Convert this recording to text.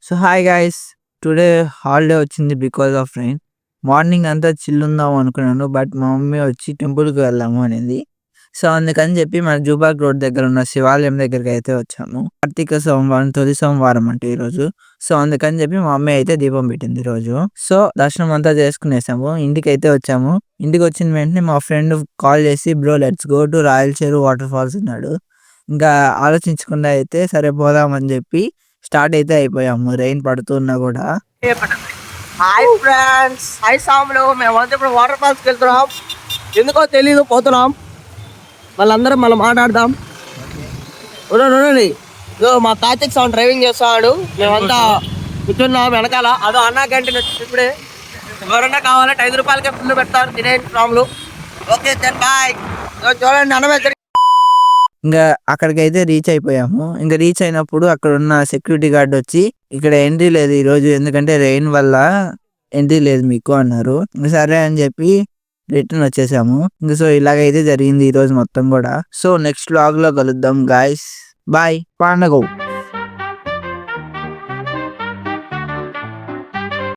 So hi guys, today holiday వచ్చింది because of rain. Morning అంతా chill ఉందాం అనుకున్నాను, బట్ మా మమ్మీ వచ్చి టెంపుల్కి వెళ్దాము అనేది. సో అందుకని చెప్పి మన జూబాగ్ రోడ్ దగ్గర ఉన్న శివాలయం దగ్గరికి అయితే వచ్చాము. కార్తీక సోమవారం, తొలి సోమవారం అంటే ఈరోజు. సో అందుకని చెప్పి మా మమ్మీ అయితే దీపం పెట్టింది ఈరోజు. సో దర్శనం అంతా చేసుకునేసాము, ఇంటికి అయితే వచ్చాము. ఇంటికి వచ్చిన వెంటనే మా ఫ్రెండ్ కాల్ చేసి, bro let's go to royal చెరువు వాటర్ ఫాల్స్ అన్నాడు. ఇంకా ఆలోచించకుండా అయితే సరే పోదామని చెప్పి స్టార్ట్ అయితే అయిపోయాము, రెయిన్ పడుతున్నా కూడా. హాయ్ ఫ్రెండ్స్, హాయ్ సాములు. మేమంతా ఇప్పుడు వాటర్ ఫాల్స్కి వెళ్తున్నాం. ఎందుకో తెలీదు, పోతున్నాం. వాళ్ళందరం మళ్ళీ మాట్లాడదాం. ఉండండి, ఇదో మా కార్తిక్ సాంగ్ డ్రైవింగ్ చేస్తున్నాడు. మేమంతా కూర్చున్నాం వెనకాల. అదో అన్నా క్యాంటీన్ వచ్చి ఇప్పుడే. ఎవరన్నా కావాలంటే 5 రూపాయలకే ఫుల్ పెడతారు, తినేయండి సాములు. Okay sir, bye. చూడండి అన్నమే. ఇంకా అక్కడికి అయితే రీచ్ అయిపోయాము. ఇంకా రీచ్ అయినప్పుడు అక్కడ ఉన్న సెక్యూరిటీ గార్డ్ వచ్చి, ఇక్కడ ఎంట్రీ లేదు ఈరోజు, ఎందుకంటే రెయిన్ వల్ల ఎంట్రీ లేదు మీకు అన్నారు. ఇంకా సరే అని చెప్పి రిటర్న్ వచ్చేసాము. ఇంకా సో ఇలాగైతే జరిగింది ఈ రోజు మొత్తం కూడా. సో నెక్స్ట్ వ్లాగ్ లో కలుద్దాం గాయస్, బాయ్. పండగ.